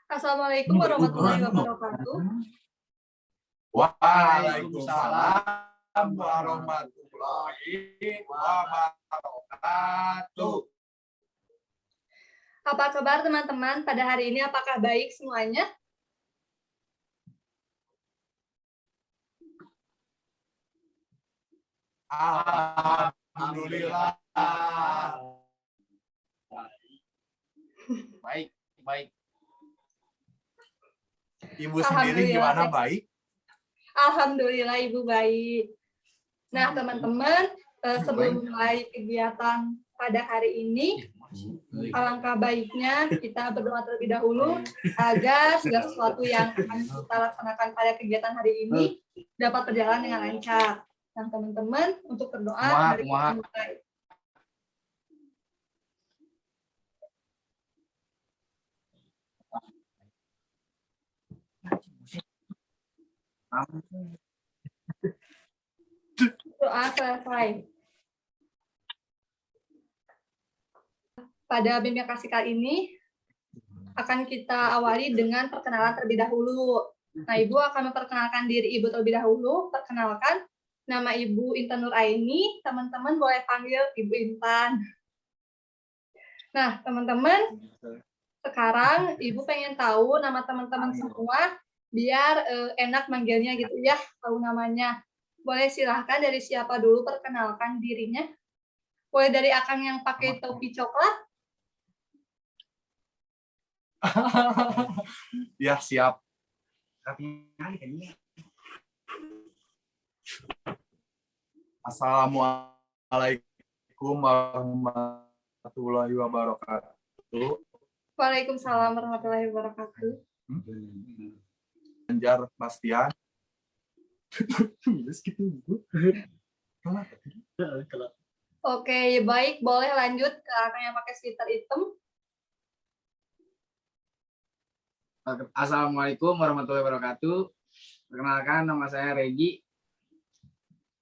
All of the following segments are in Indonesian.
Assalamualaikum warahmatullahi wabarakatuh. Waalaikumsalam warahmatullahi wabarakatuh. Apa kabar teman-teman pada hari ini? Apakah baik semuanya? Alhamdulillah. Baik. Ibu sendiri gimana, baik? Alhamdulillah Ibu baik. Nah teman-teman, sebelum mulai kegiatan pada hari ini, alangkah baiknya kita berdoa terlebih dahulu agar segala sesuatu yang akan kita laksanakan pada kegiatan hari ini dapat berjalan dengan lancar. Nah teman-teman, untuk berdoa dari kita mulai. Doa selesai. Pada bimbingan kasih kali ini akan kita awali dengan perkenalan terlebih dahulu. Nah, Ibu akan memperkenalkan diri Ibu terlebih dahulu. Perkenalkan, nama Ibu Intan Nur Aini. Teman-teman boleh panggil Ibu Intan. Nah, teman-teman, sekarang Ibu pengen tahu nama teman-teman semua, biar enak manggilnya gitu ya, tahu namanya. Boleh silahkan dari siapa dulu perkenalkan dirinya. Boleh dari Akang yang pakai topi coklat. Ya, siap. Assalamualaikum warahmatullahi wabarakatuh. Waalaikumsalam warahmatullahi wabarakatuh. Anjar Bastian. Oke, baik. Boleh lanjut ke Akang yang pakai sweater hitam. Assalamualaikum warahmatullahi wabarakatuh. Perkenalkan, nama saya Regi.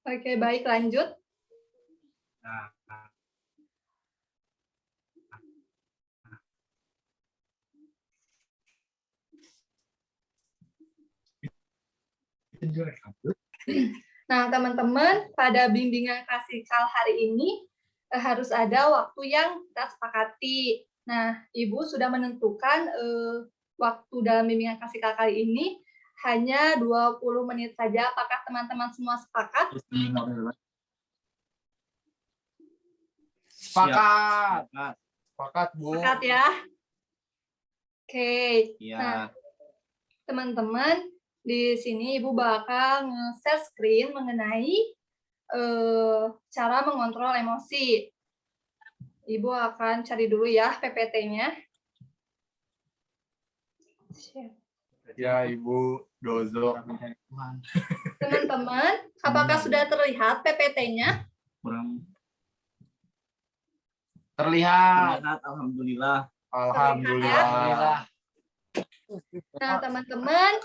Oke, baik. Lanjut. Nah, teman-teman, pada bimbingan klasikal hari ini harus ada waktu yang kita sepakati. Nah, Ibu sudah menentukan waktu dalam bimbingan klasikal kali ini hanya 20 menit saja. Apakah teman-teman semua sepakat? Sepakat, Bu. Sepakat ya. Oke. Ya. Nah, teman-teman, di sini Ibu bakal nge-share screen mengenai cara mengontrol emosi. Ibu akan cari dulu ya PPT-nya. Ya, Ibu Dozo. Teman-teman, apakah sudah terlihat PPT-nya? Terlihat. Alhamdulillah. Alhamdulillah. Nah, teman-teman,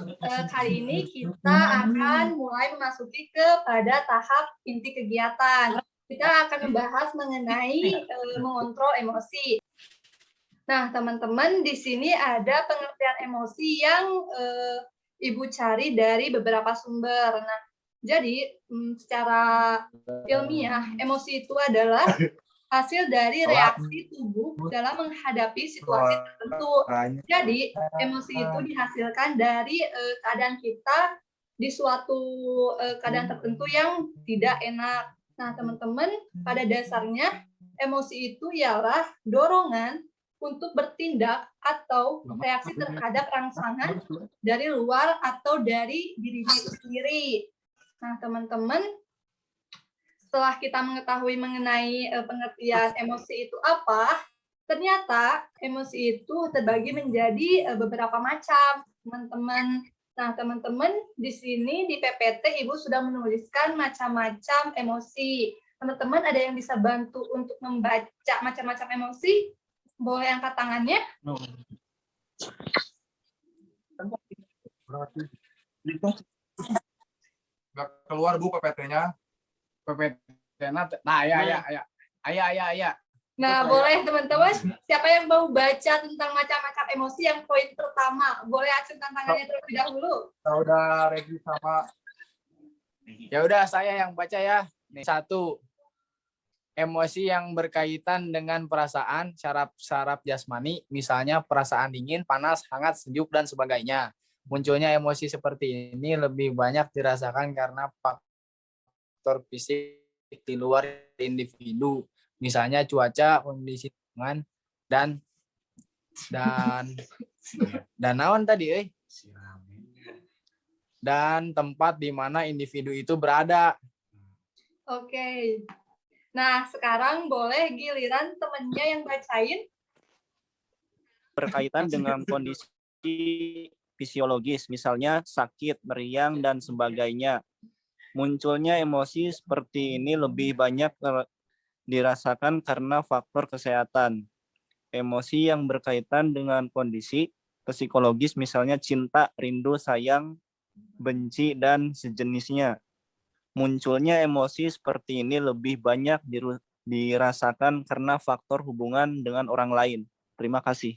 kali ini kita akan mulai memasuki kepada tahap inti kegiatan. Kita akan membahas mengenai mengontrol emosi. Nah, teman-teman, di sini ada pengertian emosi yang Ibu cari dari beberapa sumber. Nah, jadi secara ilmiah, emosi itu adalah hasil dari reaksi tubuh dalam menghadapi situasi tertentu. Jadi, emosi itu dihasilkan dari keadaan kita di suatu keadaan tertentu yang tidak enak. Nah, teman-teman, pada dasarnya emosi itu ialah dorongan untuk bertindak atau reaksi terhadap rangsangan dari luar atau dari dirinya itu sendiri. Nah, teman-teman, setelah kita mengetahui mengenai pengertian emosi itu apa, ternyata emosi itu terbagi menjadi beberapa macam, teman-teman. Nah, teman-teman, di sini di PPT Ibu sudah menuliskan macam-macam emosi. Teman-teman ada yang bisa bantu untuk membaca macam-macam emosi? Boleh angkat tangannya? Nggak keluar, Bu, PPT-nya. PPT. Nah, ya. Nah, boleh teman-teman, siapa yang mau baca tentang macam-macam emosi yang poin pertama? Boleh acungkan tangannya terlebih dahulu. Kita udah Regi sama Ya udah saya yang baca ya. Nih 1. Emosi yang berkaitan dengan perasaan, syaraf jasmani, misalnya perasaan dingin, panas, hangat, sejuk, dan sebagainya. Munculnya emosi seperti ini lebih banyak dirasakan karena faktor fisik di luar individu, misalnya cuaca, kondisi lingkungan, dan naon tadi, dan tempat di mana individu itu berada. Oke. Nah, sekarang boleh giliran temennya yang bacain. Berkaitan dengan kondisi fisiologis, misalnya sakit, meriang, dan sebagainya. Munculnya emosi seperti ini lebih banyak dirasakan karena faktor kesehatan. Emosi yang berkaitan dengan kondisi psikologis, misalnya cinta, rindu, sayang, benci, dan sejenisnya. Munculnya emosi seperti ini lebih banyak dirasakan karena faktor hubungan dengan orang lain. Terima kasih.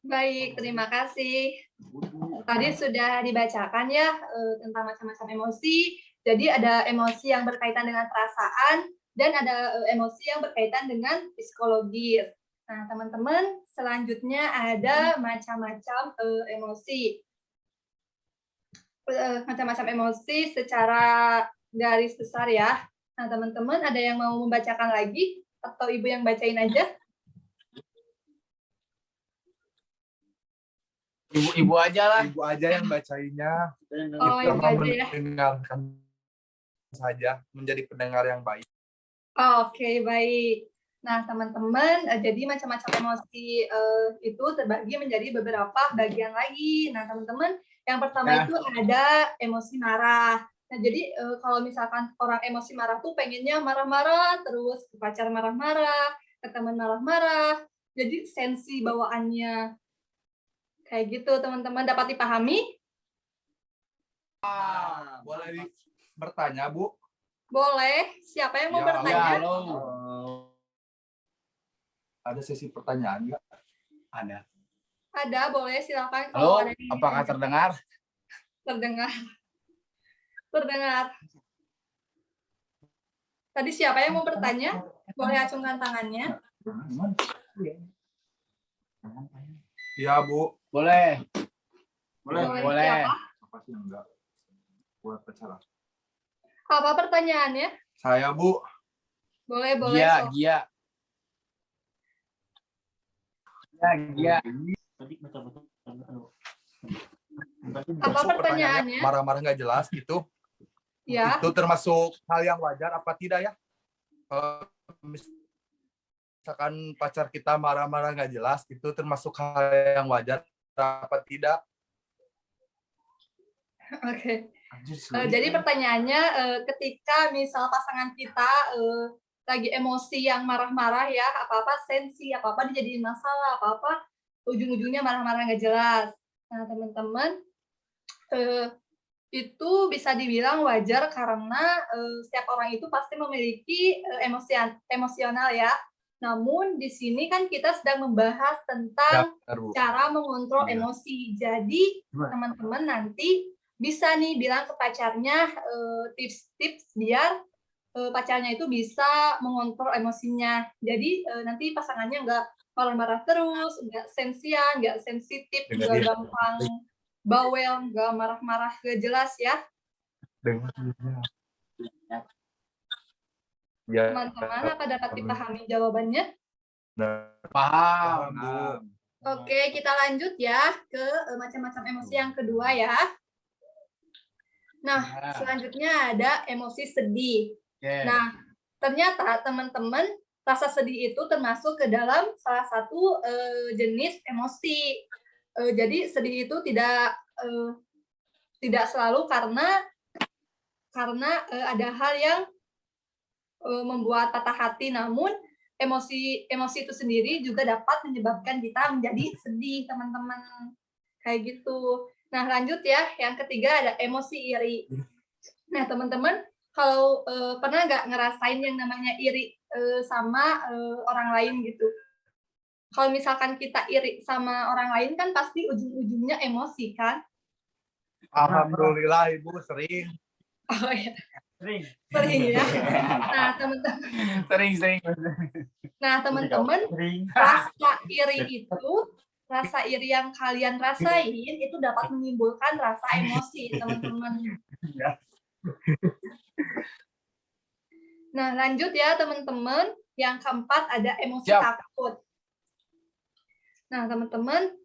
Baik, terima kasih. Tadi sudah dibacakan ya tentang macam-macam emosi. Jadi ada emosi yang berkaitan dengan perasaan dan ada emosi yang berkaitan dengan psikologis. Nah, teman-teman, selanjutnya ada macam-macam emosi. Macam-macam emosi secara garis besar ya. Nah, teman-teman ada yang mau membacakan lagi atau Ibu yang bacain aja? Ibu aja lah. Ibu aja yang bacainnya. Oh, Kita Ibu mau aja ya. mendengarkan saja, menjadi pendengar yang baik. Oke, baik. Nah, teman-teman, jadi macam-macam emosi itu terbagi menjadi beberapa bagian lagi. Nah, teman-teman, yang pertama itu ada emosi marah. Nah, jadi kalau misalkan orang emosi marah tuh pengennya marah-marah, terus ke pacar marah-marah, ke teman marah-marah. Jadi sensi bawaannya kayak gitu, teman-teman, dapat dipahami? Boleh bertanya, Bu? Boleh. Siapa yang mau Ya, bertanya? Halo. Ada sesi pertanyaan nggak? Ada. Ada, boleh silakan. Halo, Kalau ada yang apakah terdengar? terdengar? Terdengar. Tadi siapa yang mau bertanya? Boleh acungkan tangannya. Iya, Bu. Boleh. Boleh. Siapa? Apa sih enggak? Buat pacaran. Apa pertanyaannya? Saya, Bu. Boleh. Gia, So. Gia. Gia. Apa pertanyaannya? Marah-marah nggak jelas itu. Ya. Itu termasuk hal yang wajar apa tidak ya? Misalkan pacar kita marah-marah nggak jelas, itu termasuk hal yang wajar apa tidak? Oke. Jadi pertanyaannya, ketika misal pasangan kita lagi emosi yang marah-marah ya, apa-apa sensi, apa-apa dijadiin masalah, apa-apa ujung-ujungnya marah-marah nggak jelas. Nah, teman-teman, itu bisa dibilang wajar karena setiap orang itu pasti memiliki emosional ya. Namun di sini kan kita sedang membahas tentang cara mengontrol emosi. Jadi teman-teman nanti bisa nih bilang ke pacarnya tips-tips biar pacarnya itu bisa mengontrol emosinya. Jadi nanti pasangannya nggak marah-marah terus, nggak sensian, nggak sensitif, nggak gampang bawel, nggak marah-marah gak jelas ya. Teman-teman, apa dapat dipahami jawabannya? Paham. Oke, kita lanjut ya ke macam-macam emosi yang kedua ya. Nah, selanjutnya ada emosi sedih. Nah, ternyata teman-teman, rasa sedih itu termasuk ke dalam salah satu jenis emosi. Jadi sedih itu tidak selalu karena ada hal yang membuat patah hati, namun emosi itu sendiri juga dapat menyebabkan kita menjadi sedih, teman-teman. Kayak gitu. Nah, lanjut ya. Yang ketiga ada emosi iri. Nah, teman-teman, kalau pernah nggak ngerasain yang namanya iri? sama orang lain gitu. Kalau misalkan kita iri sama orang lain kan pasti ujung-ujungnya emosi kan? Alhamdulillah Ibu sering. Oh ya, Sering. sering ya. Nah, teman-teman. Sering. Nah, teman-teman, rasa iri yang kalian rasain itu dapat menimbulkan rasa emosi, teman-teman. Nah, lanjut ya, teman-teman. Yang keempat ada emosi Siap. takut. Nah, teman-teman,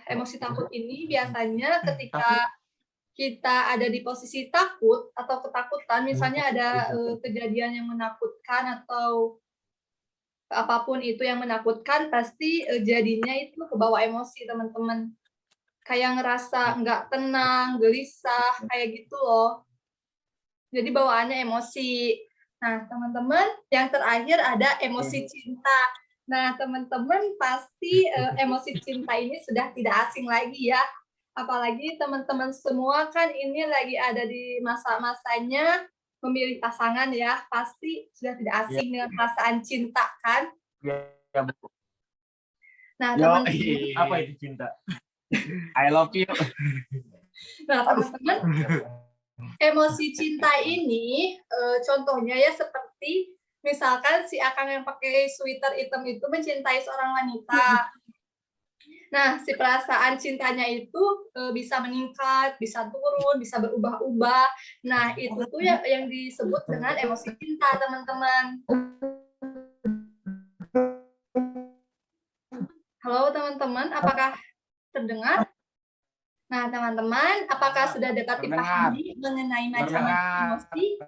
emosi takut ini biasanya ketika kita ada di posisi takut atau ketakutan, misalnya ada kejadian yang menakutkan atau apapun itu yang menakutkan, pasti jadinya itu kebawa emosi, teman-teman. Kayak ngerasa nggak tenang, gelisah, kayak gitu loh. Jadi bawaannya emosi. Nah, teman-teman, yang terakhir ada emosi cinta. Nah, teman-teman pasti emosi cinta ini sudah tidak asing lagi ya. Apalagi teman-teman semua kan ini lagi ada di masa-masanya memilih pasangan ya. Pasti sudah tidak asing dengan perasaan cinta kan. Ya, Bu. Nah, Yo, teman-teman. apa itu cinta? I love you. Nah, teman-teman, emosi cinta ini contohnya ya seperti misalkan si Akang yang pakai sweater hitam itu mencintai seorang wanita. Nah, si perasaan cintanya itu bisa meningkat, bisa turun, bisa berubah-ubah. Nah, itu tuh yang disebut dengan emosi cinta, teman-teman. Halo, teman-teman, apakah terdengar? Nah, teman-teman, apakah sudah dapat dipahami mengenai macam-macam emosi?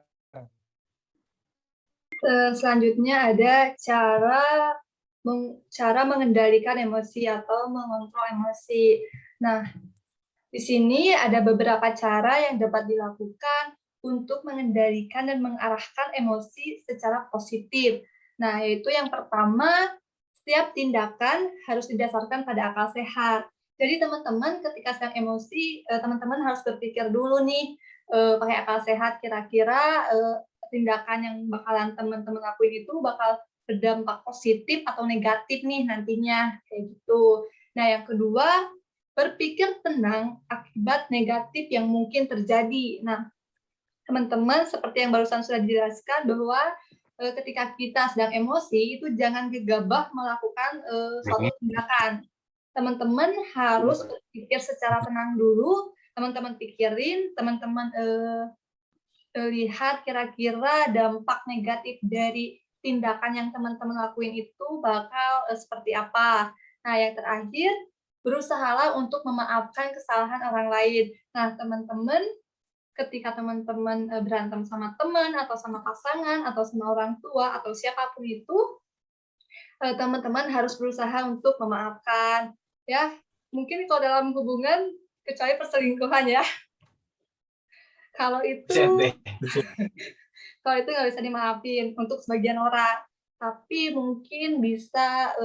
Selanjutnya ada cara mengendalikan emosi atau mengontrol emosi. Nah, di sini ada beberapa cara yang dapat dilakukan untuk mengendalikan dan mengarahkan emosi secara positif. Nah, yaitu yang pertama, setiap tindakan harus didasarkan pada akal sehat. Jadi teman-teman ketika sedang emosi, teman-teman harus berpikir dulu nih, pakai akal sehat kira-kira tindakan yang bakalan teman-teman lakuin itu bakal berdampak positif atau negatif nih nantinya, kayak gitu. Nah, yang kedua, berpikir tenang akibat negatif yang mungkin terjadi. Nah, teman-teman seperti yang barusan sudah dijelaskan bahwa ketika kita sedang emosi itu jangan gegabah melakukan suatu tindakan. Teman-teman harus berpikir secara tenang dulu, teman-teman pikirin, teman-teman lihat kira-kira dampak negatif dari tindakan yang teman-teman lakuin itu bakal seperti apa. Nah, yang terakhir, berusahalah untuk memaafkan kesalahan orang lain. Nah, teman-teman, ketika teman-teman berantem sama teman, atau sama pasangan, atau sama orang tua, atau siapapun itu, teman-teman harus berusaha untuk memaafkan. Ya, mungkin kalau dalam hubungan, kecuali perselingkuhan ya. Kalau itu nggak bisa dimaafin untuk sebagian orang, tapi mungkin bisa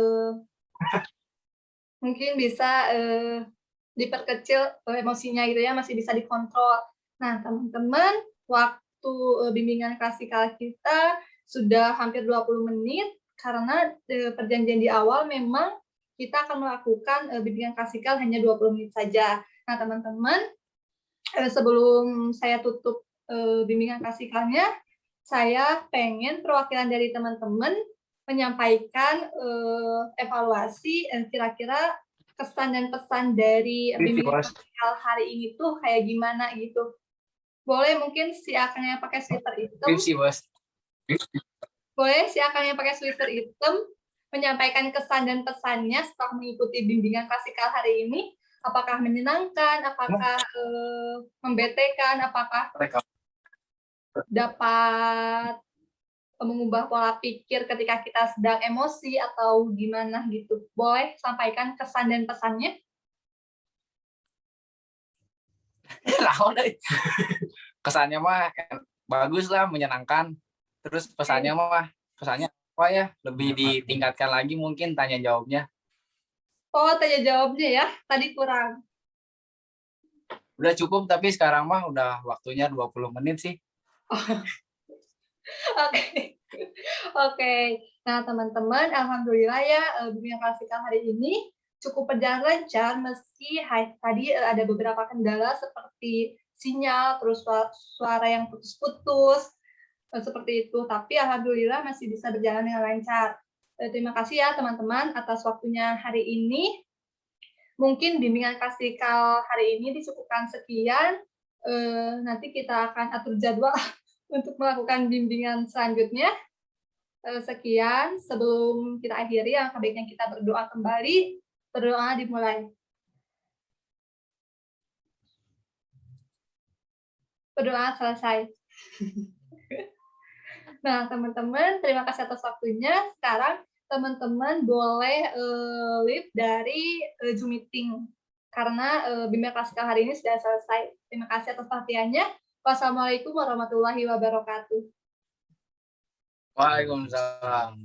diperkecil emosinya gitu ya, masih bisa dikontrol. Nah, teman-teman, waktu bimbingan klasikal kita sudah hampir 20 menit karena perjanjian di awal memang kita akan melakukan bimbingan klasikal hanya 20 menit saja. Nah, teman-teman, sebelum saya tutup bimbingan klasikalnya, saya pengen perwakilan dari teman-teman menyampaikan evaluasi kira-kira kesan dan pesan dari bimbingan klasikal hari ini tuh kayak gimana gitu. Boleh mungkin si Akang yang pakai sweater hitam. Boleh si Akang yang pakai sweater hitam menyampaikan kesan dan pesannya setelah mengikuti bimbingan klasikal hari ini. Apakah menyenangkan, apakah membetekan, apakah dapat mengubah pola pikir ketika kita sedang emosi atau gimana gitu. Boleh sampaikan kesan dan pesannya? Kesannya mah bagus lah, menyenangkan. Terus pesannya apa ya? Lebih ditingkatkan lagi mungkin tanya jawabnya. Oh, tanya jawabnya ya, tadi kurang. Udah cukup, tapi sekarang mah udah waktunya 20 menit sih. Oke. Oke, nah teman-teman, alhamdulillah ya bimbingan klasikal hari ini cukup berjalan lancar meski tadi ada beberapa kendala seperti sinyal, terus suara yang putus-putus, seperti itu. Tapi alhamdulillah masih bisa berjalan dengan lancar. Terima kasih ya teman-teman atas waktunya hari ini. Mungkin bimbingan klasikal hari ini disukupkan sekian. Nanti kita akan atur jadwal untuk melakukan bimbingan selanjutnya. Sekian, sebelum kita akhiri, alangkah baiknya kita berdoa kembali. Berdoa dimulai. Berdoa selesai. Nah, teman-teman, terima kasih atas waktunya. Sekarang teman-teman boleh leave dari Zoom meeting karena bimbingan klasikal hari ini sudah selesai. Terima kasih atas perhatiannya. Wassalamualaikum warahmatullahi wabarakatuh. Waalaikumsalam.